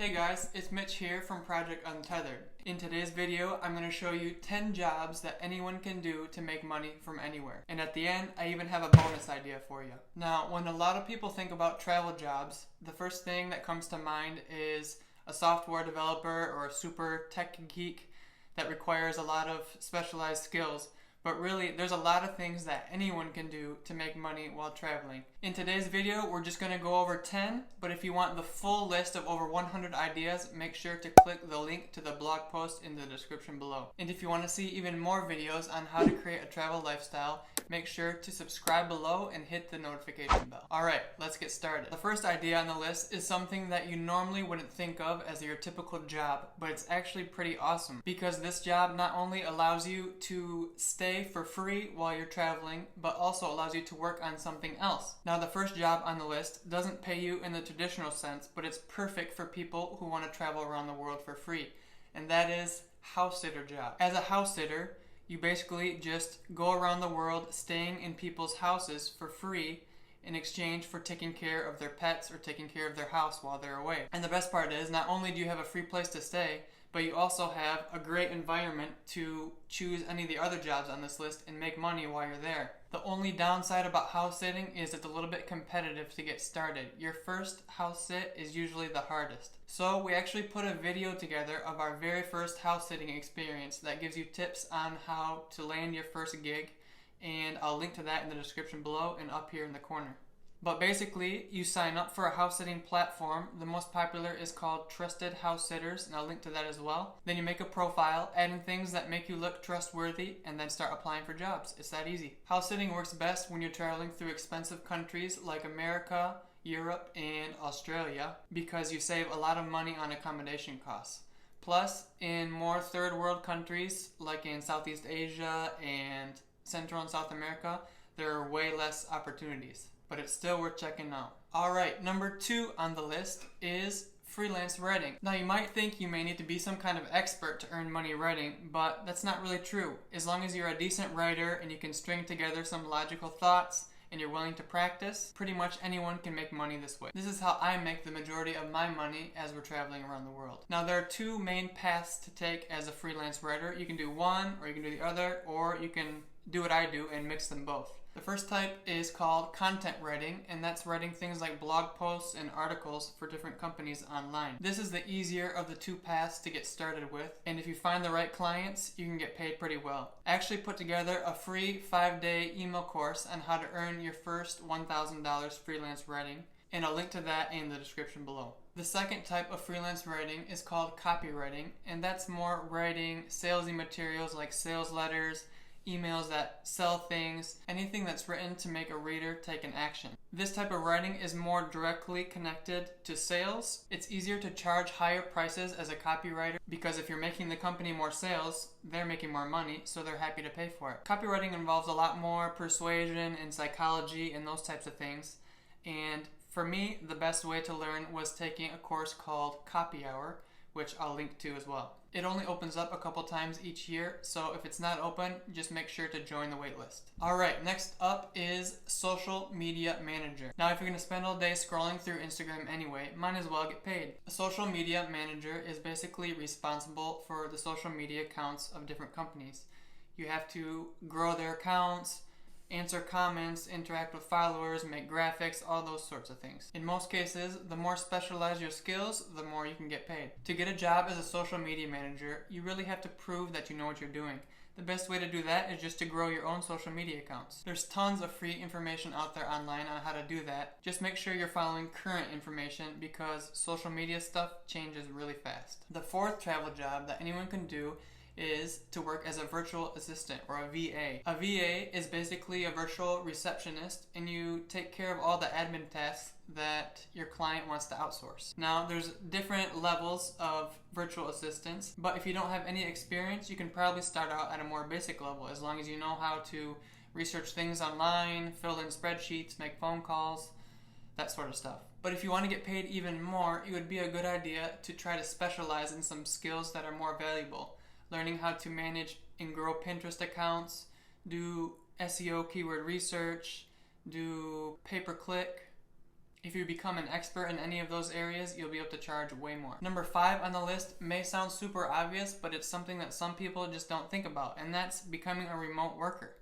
Hey guys, it's Mitch here from Project Untethered. In today's video, I'm going to show you 10 jobs that anyone can do to make money from anywhere. And at the end, I even have a bonus idea for you. Now, when a lot of people think about travel jobs, the first thing that comes to mind is a software developer or a super tech geek that requires a lot of specialized skills. But really, there's a lot of things that anyone can do to make money while traveling. In today's video, we're just going to go over 10, but if you want the full list of over 100 ideas, make sure to click the link to the blog post in the description below. And if you want to see even more videos on how to create a travel lifestyle, make sure to subscribe below and hit the notification bell. Alright, let's get started. The first idea on the list is something that you normally wouldn't think of as your typical job, but it's actually pretty awesome because this job not only allows you to stay for free while you're traveling, but also allows you to work on something else. Now, the first job on the list doesn't pay you in the traditional sense, but it's perfect for people who want to travel around the world for free, and that is Housesitter Job. As a house sitter, you basically just go around the world staying in people's houses for free in exchange for taking care of their pets or taking care of their house while they're away. And the best part is, not only do you have a free place to stay, but you also have a great environment to choose any of the other jobs on this list and make money while you're there. The only downside about house sitting is it's a little bit competitive to get started. Your first house sit is usually the hardest. So we actually put a video together of our very first house sitting experience that gives you tips on how to land your first gig, and I'll link to that in the description below and up here in the corner. But basically, you sign up for a house sitting platform. The most popular is called Trusted House Sitters, and I'll link to that as well. Then you make a profile, add in things that make you look trustworthy, and then start applying for jobs. It's that easy. House sitting works best when you're traveling through expensive countries like America, Europe, and Australia because you save a lot of money on accommodation costs. Plus, in more third world countries like in Southeast Asia and Central and South America, there are way less opportunities. But it's still worth checking out. Alright, number 2 on the list is freelance writing. Now, you might think you may need to be some kind of expert to earn money writing, but that's not really true. As long as you're a decent writer and you can string together some logical thoughts and you're willing to practice, pretty much anyone can make money this way. This is how I make the majority of my money as we're traveling around the world. Now, there are 2 main paths to take as a freelance writer. You can do one, or you can do the other, or you can do what I do and mix them both. The first type is called content writing, and that's writing things like blog posts and articles for different companies online. This is the easier of the 2 paths to get started with, and if you find the right clients, you can get paid pretty well. I actually put together a free 5-day email course on how to earn your first $1,000 freelance writing, and I'll link to that in the description below. The second type of freelance writing is called copywriting, and that's more writing salesy materials like sales letters, emails that sell things, anything that's written to make a reader take an action. This type of writing is more directly connected to sales. It's easier to charge higher prices as a copywriter because if you're making the company more sales, they're making more money, so they're happy to pay for it. Copywriting involves a lot more persuasion and psychology and those types of things. And for me, the best way to learn was taking a course called Copy Hour, which I'll link to as well. It only opens up a couple times each year, so if it's not open, just make sure to join the waitlist. Alright, next up is social media manager. Now, if you're going to spend all day scrolling through Instagram anyway, might as well get paid. A social media manager is basically responsible for the social media accounts of different companies. You have to grow their accounts, answer comments, interact with followers, make graphics, all those sorts of things. In most cases, the more specialized your skills, the more you can get paid. To get a job as a social media manager, you really have to prove that you know what you're doing. The best way to do that is just to grow your own social media accounts. There's tons of free information out there online on how to do that. Just make sure you're following current information because social media stuff changes really fast. The fourth travel job that anyone can do is to work as a virtual assistant or a VA. A VA is basically a virtual receptionist, and you take care of all the admin tasks that your client wants to outsource. Now, there's different levels of virtual assistants, but if you don't have any experience, you can probably start out at a more basic level as long as you know how to research things online, fill in spreadsheets, make phone calls, that sort of stuff. But if you want to get paid even more, it would be a good idea to try to specialize in some skills that are more valuable. Learning how to manage and grow Pinterest accounts, do SEO keyword research, do pay-per-click, If you become an expert in any of those areas, you'll be able to charge way more. Number 5 on the list may sound super obvious, but it's something that some people just don't think about, and that's becoming a remote worker.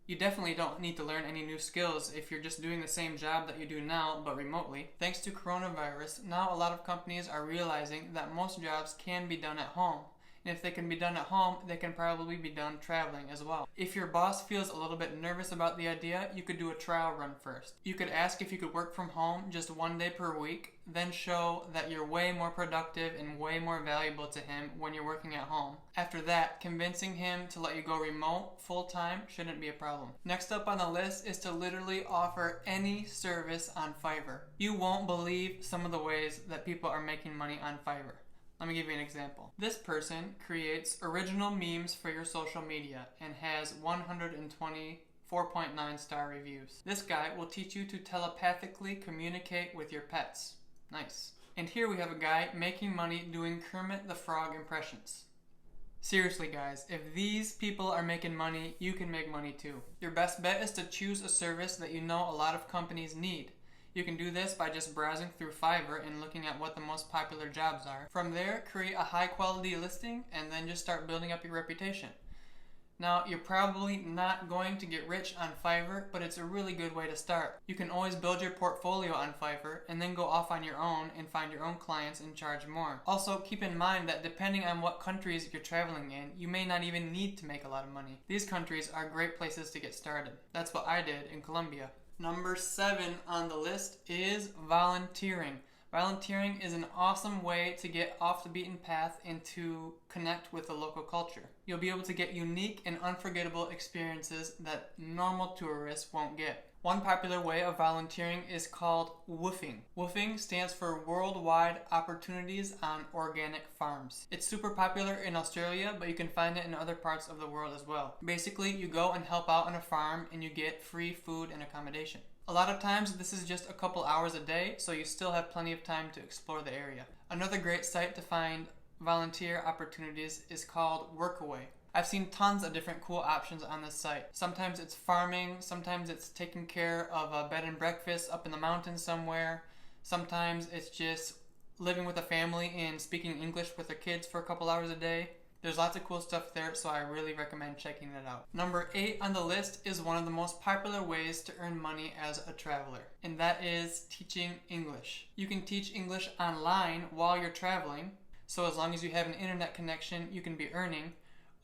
You definitely don't need to learn any new skills if you're just doing the same job that you do now, but remotely. Thanks to coronavirus, now a lot of companies are realizing that most jobs can be done at home. And if they can be done at home, they can probably be done traveling as well. If your boss feels a little bit nervous about the idea, you could do a trial run first. You could ask if you could work from home just 1 day per week, then show that you're way more productive and way more valuable to him when you're working at home. After that, convincing him to let you go remote full-time shouldn't be a problem. Next up on the list is to literally offer any service on Fiverr. You won't believe some of the ways that people are making money on Fiverr. Let me give you an example. This person creates original memes for your social media and has 124.9 star reviews. This guy will teach you to telepathically communicate with your pets. Nice. And here we have a guy making money doing Kermit the Frog impressions. Seriously guys, if these people are making money, you can make money too. Your best bet is to choose a service that you know a lot of companies need. You can do this by just browsing through Fiverr and looking at what the most popular jobs are. From there, create a high quality listing and then just start building up your reputation. Now, you're probably not going to get rich on Fiverr, but it's a really good way to start. You can always build your portfolio on Fiverr and then go off on your own and find your own clients and charge more. Also, keep in mind that depending on what countries you're traveling in, you may not even need to make a lot of money. These countries are great places to get started. That's what I did in Colombia. Number 7 on the list is volunteering. Volunteering is an awesome way to get off the beaten path and to connect with the local culture. You'll be able to get unique and unforgettable experiences that normal tourists won't get. One popular way of volunteering is called WWOOFing. WWOOFing stands for Worldwide Opportunities on Organic Farms. It's super popular in Australia, but you can find it in other parts of the world as well. Basically, you go and help out on a farm and you get free food and accommodation. A lot of times this is just a couple hours a day, so you still have plenty of time to explore the area. Another great site to find volunteer opportunities is called Workaway. I've seen tons of different cool options on this site. Sometimes it's farming, sometimes it's taking care of a bed and breakfast up in the mountains somewhere. Sometimes it's just living with a family and speaking English with their kids for a couple hours a day. There's lots of cool stuff there, so I really recommend checking it out. Number 8 on the list is one of the most popular ways to earn money as a traveler, and that is teaching English. You can teach English online while you're traveling, so as long as you have an internet connection, you can be earning.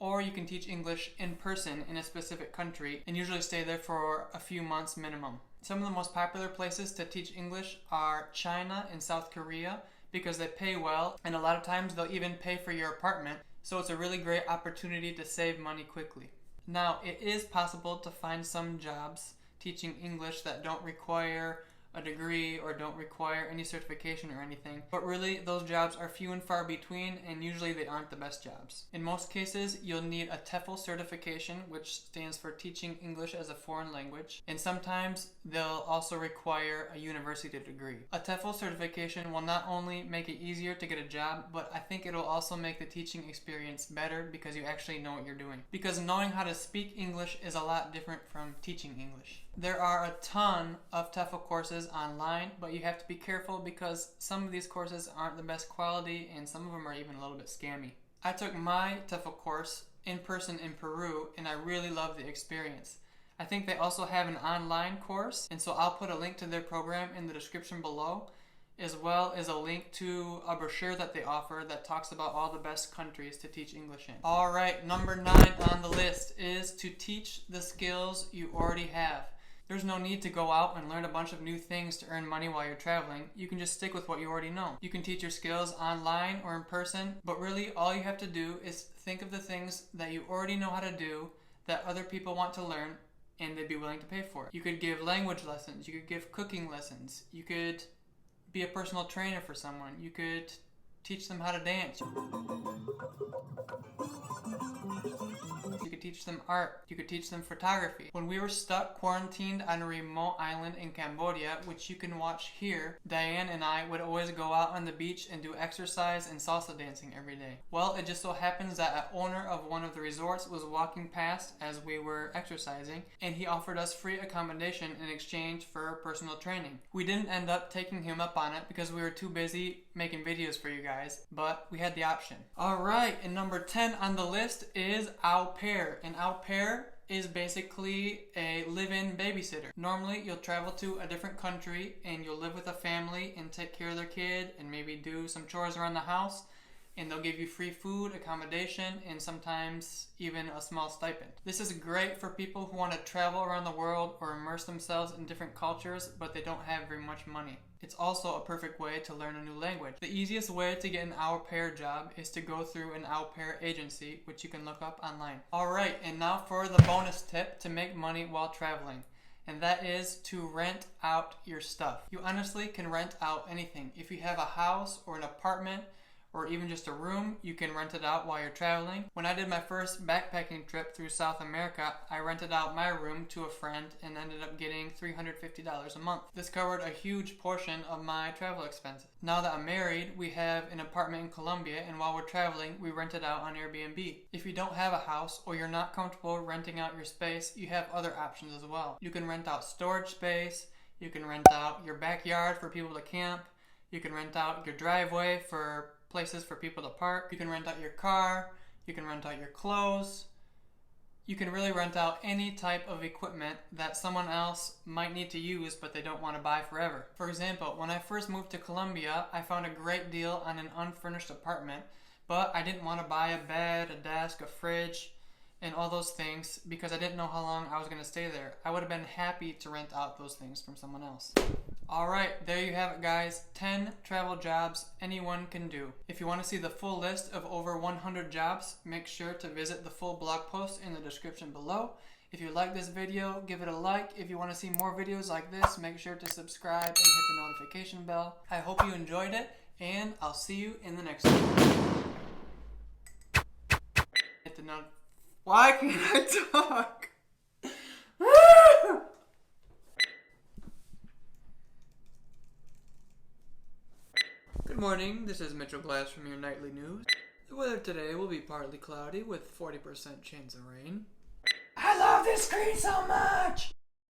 Or you can teach English in person in a specific country and usually stay there for a few months minimum. Some of the most popular places to teach English are China and South Korea because they pay well, and a lot of times they'll even pay for your apartment, so it's a really great opportunity to save money quickly. Now, it is possible to find some jobs teaching English that don't require a degree or don't require any certification or anything, but really those jobs are few and far between, and usually they aren't the best jobs. In most cases, you'll need a TEFL certification, which stands for Teaching English as a Foreign Language, and sometimes they'll also require a university degree. A TEFL certification will not only make it easier to get a job, but I think it'll also make the teaching experience better because you actually know what you're doing. Because knowing how to speak English is a lot different from teaching English. There are a ton of TEFL courses online, but you have to be careful because some of these courses aren't the best quality and some of them are even a little bit scammy. I took my TEFL course in person in Peru and I really loved the experience. I think they also have an online course, and so I'll put a link to their program in the description below, as well as a link to a brochure that they offer that talks about all the best countries to teach English in. Alright, number 9 on the list is to teach the skills you already have. There's no need to go out and learn a bunch of new things to earn money while you're traveling. You can just stick with what you already know. You can teach your skills online or in person, but really all you have to do is think of the things that you already know how to do that other people want to learn and they'd be willing to pay for it. You could give language lessons, you could give cooking lessons, you could be a personal trainer for someone, you could teach them how to dance. You could teach them art. You could teach them photography. When we were stuck quarantined on a remote island in Cambodia, which you can watch here, Diane and I would always go out on the beach and do exercise and salsa dancing every day. Well, it just so happens that an owner of one of the resorts was walking past as we were exercising, and he offered us free accommodation in exchange for personal training. We didn't end up taking him up on it because we were too busy making videos for you guys, but we had the option. Alright, and number 10 on the list is au pair. An au pair is basically a live-in babysitter. Normally you'll travel to a different country and you'll live with a family and take care of their kid and maybe do some chores around the house, and they'll give you free food, accommodation, and sometimes even a small stipend. This is great for people who want to travel around the world or immerse themselves in different cultures but they don't have very much money. It's also a perfect way to learn a new language. The easiest way to get an au pair job is to go through an au pair agency, which you can look up online. Alright, and now for the bonus tip to make money while traveling. And that is to rent out your stuff. You honestly can rent out anything. If you have a house or an apartment, or even just a room, you can rent it out while you're traveling. When I did my first backpacking trip through South America, I rented out my room to a friend and ended up getting $350 a month. This covered a huge portion of my travel expenses. Now that I'm married, we have an apartment in Colombia, and while we're traveling, we rent it out on Airbnb. If you don't have a house or you're not comfortable renting out your space, you have other options as well. You can rent out storage space, you can rent out your backyard for people to camp, you can rent out your driveway for places for people to park. You can rent out your car. You can rent out your clothes. You can really rent out any type of equipment that someone else might need to use but they don't want to buy forever. For example, when I first moved to Colombia, I found a great deal on an unfurnished apartment, but I didn't want to buy a bed, a desk, a fridge, and all those things because I didn't know how long I was going to stay there. I would have been happy to rent out those things from someone else. Alright, there you have it guys, 10 travel jobs anyone can do. If you want to see the full list of over 100 jobs, make sure to visit the full blog post in the description below. If you like this video, give it a like. If you want to see more videos like this, make sure to subscribe and hit the notification bell. I hope you enjoyed it, and I'll see you in the next one. Hit the Why can't I talk? Good morning, this is Mitchell Glass from your nightly news. The weather today will be partly cloudy with 40% chance of rain. I love this screen so much!